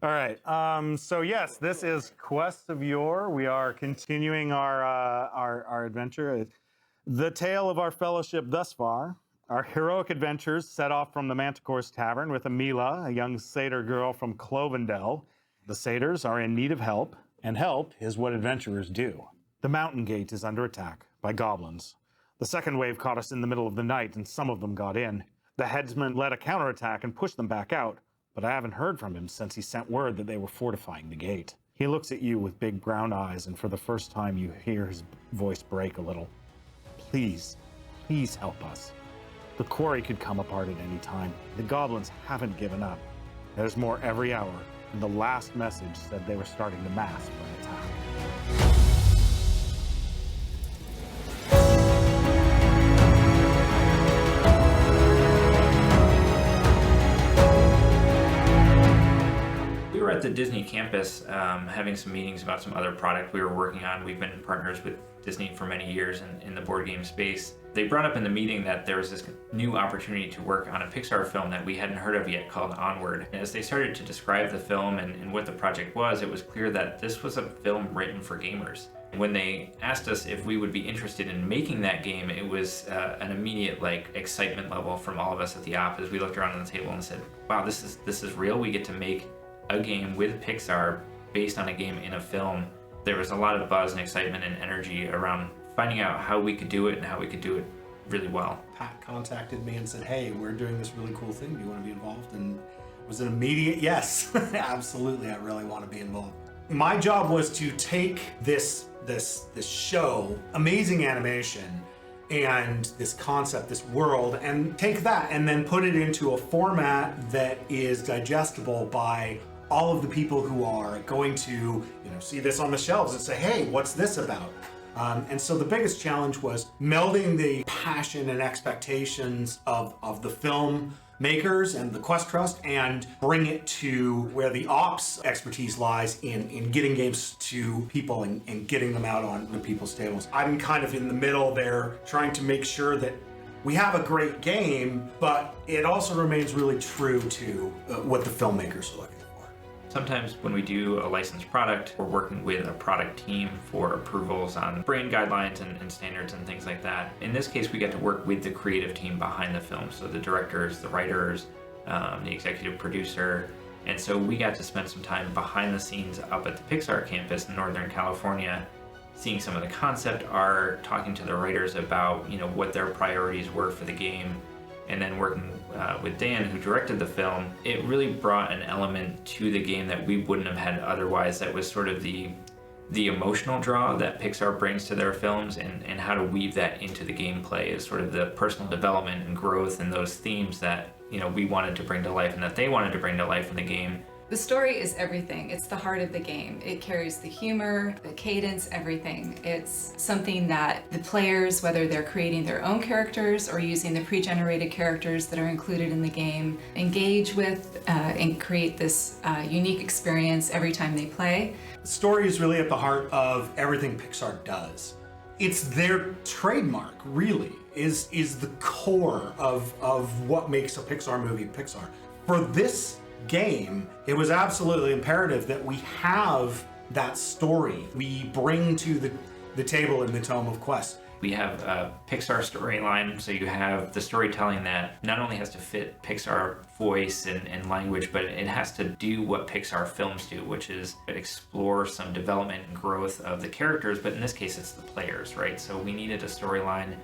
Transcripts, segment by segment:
All right. So yes, this is Quests of Yore. We are continuing our adventure. The tale of our fellowship thus far. Our heroic adventures set off from the Manticore's tavern with Amila, a young satyr girl from Clovendell. The satyrs are in need of help, and help is what adventurers do. The mountain gate is under attack by goblins. The second wave caught us in the middle of the night, and some of them got in. The headsman led a counterattack and pushed them back out, but I haven't heard from him since he sent word that they were fortifying the gate. He looks at you with big brown eyes, and for the first time you hear his voice break a little. Please, please help us. The quarry could come apart at any time. The goblins haven't given up. There's more every hour, and the last message said they were starting to mass for an attack. We were at the Disney campus having some meetings about some other product we were working on. We've been partners with Disney for many years in the board game space. They brought up in the meeting that there was this new opportunity to work on a Pixar film that we hadn't heard of yet called Onward. As they started to describe the film and what the project was, it was clear that this was a film written for gamers. When they asked us if we would be interested in making that game, it was an immediate excitement level from all of us at the op as we looked around on the table and said, wow, this is real. We get to make a game with Pixar based on a game in a film. There was a lot of buzz and excitement and energy around finding out how we could do it and how we could do it really well. Pat contacted me and said, hey, we're doing this really cool thing. Do you want to be involved? And it was an immediate yes. Absolutely, I really want to be involved. My job was to take this show, amazing animation, and this concept, this world, and take that and then put it into a format that is digestible by all of the people who are going to, see this on the shelves and say, hey, what's this about? And so the biggest challenge was melding the passion and expectations of the film makers and the Quest Trust and bring it to where the ops expertise lies in getting games to people and getting them out on the people's tables. I'm kind of in the middle there, trying to make sure that we have a great game, but it also remains really true to what the filmmakers are looking for. Sometimes when we do a licensed product, we're working with a product team for approvals on brand guidelines and standards and things like that. In this case, we get to work with the creative team behind the film. So the directors, the writers, the executive producer. And so we got to spend some time behind the scenes up at the Pixar campus in Northern California, seeing some of the concept art, talking to the writers about, what their priorities were for the game, and then working with Dan, who directed the film. It really brought an element to the game that we wouldn't have had otherwise. That was sort of the emotional draw that Pixar brings to their films, and how to weave that into the gameplay is sort of the personal development and growth and those themes that we wanted to bring to life and that they wanted to bring to life in the game. The story is everything. It's the heart of the game. It carries the humor, the cadence, everything. It's something that the players, whether they're creating their own characters or using the pre-generated characters that are included in the game, engage with and create this unique experience every time they play. The story is really at the heart of everything Pixar does. It's their trademark, really, is the core of what makes a Pixar movie Pixar. For this game, it was absolutely imperative that we have that story we bring to the table in the Tome of Quest. We have a Pixar storyline, so you have the storytelling that not only has to fit Pixar voice and language, but it has to do what Pixar films do, which is explore some development and growth of the characters, but in this case it's the players, right? So we needed a storyline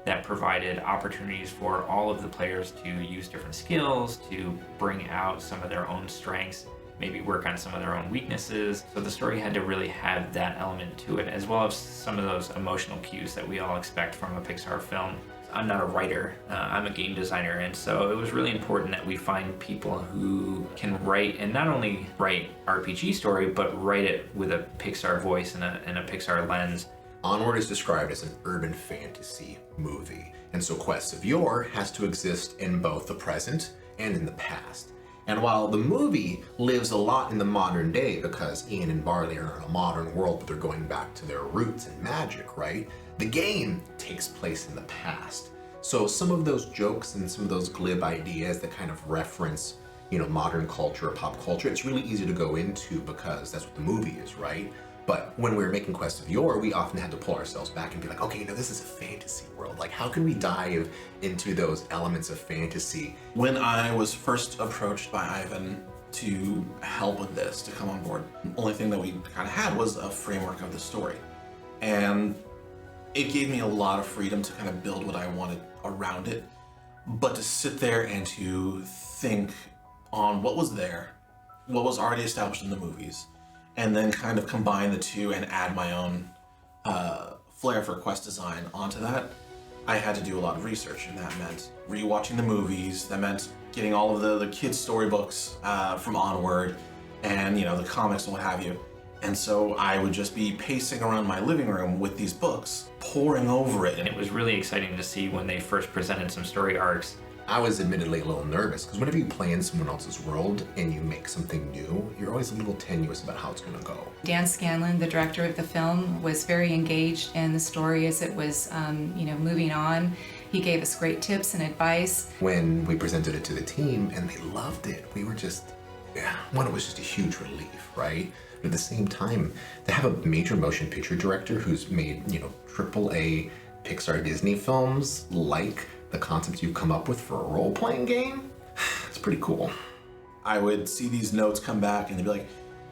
that provided opportunities for all of the players to use different skills, to bring out some of their own strengths, maybe work on some of their own weaknesses. So the story had to really have that element to it, as well as some of those emotional cues that we all expect from a Pixar film. I'm not a writer, I'm a game designer, and so it was really important that we find people who can write, and not only write RPG story, but write it with a Pixar voice and a Pixar lens. Onward is described as an urban fantasy movie, and so Quests of Yore has to exist in both the present and in the past. And while the movie lives a lot in the modern day because Ian and Barley are in a modern world, but they're going back to their roots and magic, right? The game takes place in the past. So some of those jokes and some of those glib ideas that kind of reference modern culture or pop culture, it's really easy to go into because that's what the movie is, right? But when we were making Quests of Yore, we often had to pull ourselves back and be like, okay, this is a fantasy world. Like, how can we dive into those elements of fantasy? When I was first approached by Ivan to help with this, to come on board, the only thing that we kind of had was a framework of the story. And it gave me a lot of freedom to kind of build what I wanted around it. But to sit there and to think on what was there, what was already established in the movies, and then kind of combine the two and add my own flair for quest design onto that, I had to do a lot of research, and that meant rewatching the movies, that meant getting all of the kids' storybooks from Onward, and the comics and what have you. And so I would just be pacing around my living room with these books, poring over it. And it was really exciting to see when they first presented some story arcs. I was admittedly a little nervous because whenever you play in someone else's world and you make something new, you're always a little tenuous about how it's going to go. Dan Scanlon, the director of the film, was very engaged in the story as it was, moving on. He gave us great tips and advice. When we presented it to the team and they loved it, we were just, one, it was just a huge relief, right? But at the same time, to have a major motion picture director who's made, AAA Pixar Disney films like the concepts you've come up with for a role-playing game, it's pretty cool. I would see these notes come back and they'd be like,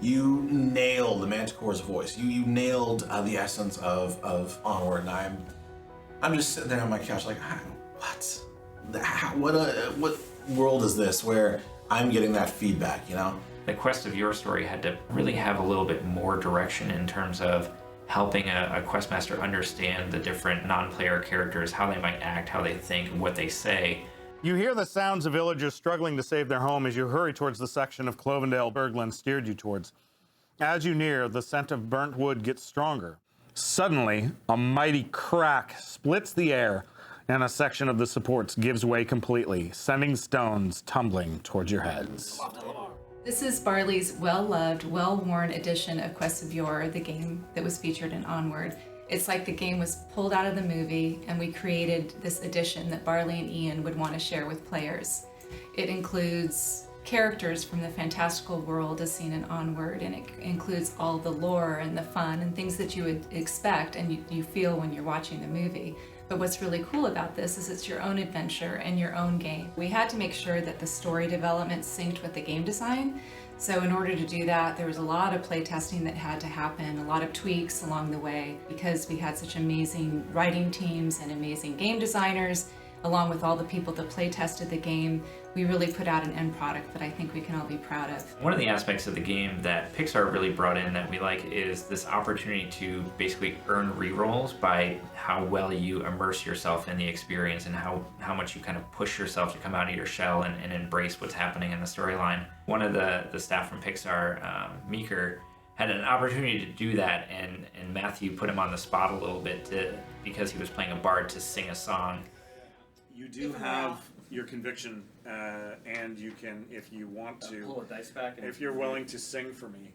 you nailed the Manticore's voice. You nailed the essence of Onward. And I'm just sitting there on my couch like, what? What world is this where I'm getting that feedback, The Quest of Yore story had to really have a little bit more direction in terms of helping a questmaster understand the different non-player characters, how they might act, how they think, and what they say. You hear the sounds of villagers struggling to save their home as you hurry towards the section of Clovendell Berglund steered you towards. As you near, the scent of burnt wood gets stronger. Suddenly, a mighty crack splits the air, and a section of the supports gives way completely, sending stones tumbling towards your heads. This is Barley's well-loved, well-worn edition of Quests of Yore, the game that was featured in Onward. It's like the game was pulled out of the movie and we created this edition that Barley and Ian would want to share with players. It includes characters from the fantastical world as seen in Onward, and it includes all the lore and the fun and things that you would expect and you feel when you're watching the movie. But what's really cool about this is it's your own adventure and your own game. We had to make sure that the story development synced with the game design. So in order to do that, there was a lot of playtesting that had to happen, a lot of tweaks along the way, because we had such amazing writing teams and amazing game designers, along with all the people that play tested the game. We really put out an end product that I think we can all be proud of. One of the aspects of the game that Pixar really brought in that we like is this opportunity to basically earn rerolls by how well you immerse yourself in the experience and how much you kind of push yourself to come out of your shell and embrace what's happening in the storyline. One of the staff from Pixar, Meeker, had an opportunity to do that, and Mathew put him on the spot a little bit because he was playing a bard to sing a song. You do have your conviction, and you can, if you want to, pull a dice back. And if you're willing to sing for me.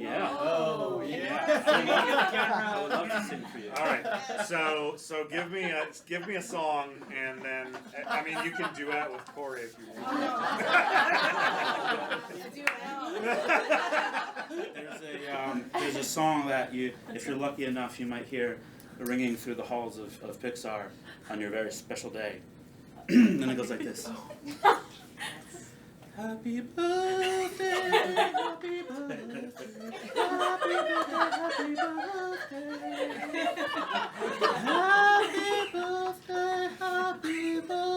Yeah. Oh, yeah. I would love to sing for you. All right. So give me a song, and then I mean you can duet with Corey if you want. There's a song that if you're lucky enough, you might hear ringing through the halls of Pixar on your very special day. And it goes like this. Happy birthday, happy birthday, happy birthday, happy birthday.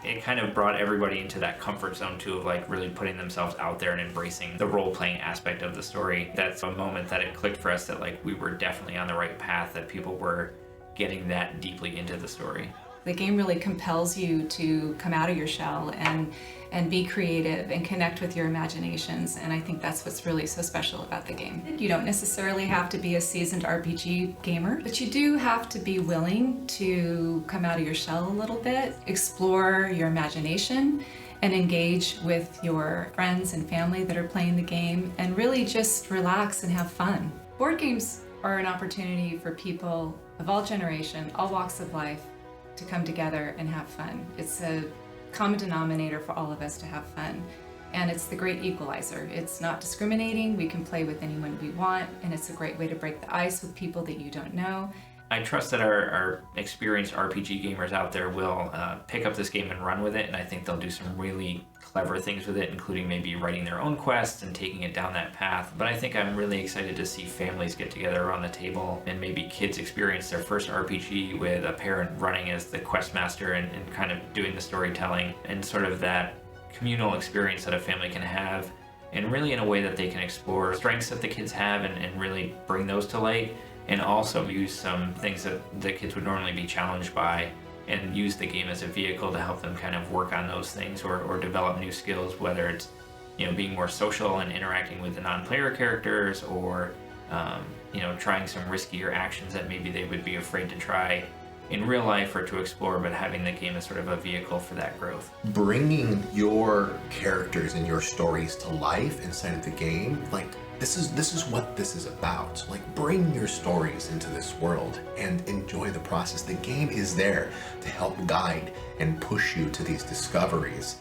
It kind of brought everybody into that comfort zone too of like really putting themselves out there and embracing the role-playing aspect of the story. That's a moment that it clicked for us that like we were definitely on the right path, that people were getting that deeply into the story. The game really compels you to come out of your shell and be creative and connect with your imaginations, and I think that's what's really so special about the game. You don't necessarily have to be a seasoned RPG gamer, but you do have to be willing to come out of your shell a little bit, explore your imagination, and engage with your friends and family that are playing the game, and really just relax and have fun. Board games are an opportunity for people of all generation, all walks of life, to come together and have fun. It's a common denominator for all of us to have fun. And it's the great equalizer. It's not discriminating. We can play with anyone we want, and it's a great way to break the ice with people that you don't know. I trust that our experienced RPG gamers out there will pick up this game and run with it, and I think they'll do some really clever things with it, including maybe writing their own quests and taking it down that path. But I think I'm really excited to see families get together around the table and maybe kids experience their first RPG with a parent running as the quest master and kind of doing the storytelling, and sort of that communal experience that a family can have, and really in a way that they can explore strengths that the kids have and really bring those to light, and also use some things that the kids would normally be challenged by and use the game as a vehicle to help them kind of work on those things or develop new skills, whether it's being more social and interacting with the non-player characters, or trying some riskier actions that maybe they would be afraid to try in real life or to explore, but having the game as sort of a vehicle for that growth. Bringing your characters and your stories to life inside of the game, like this is what this is about. Like, bring your stories into this world and enjoy the process. The game is there to help guide and push you to these discoveries.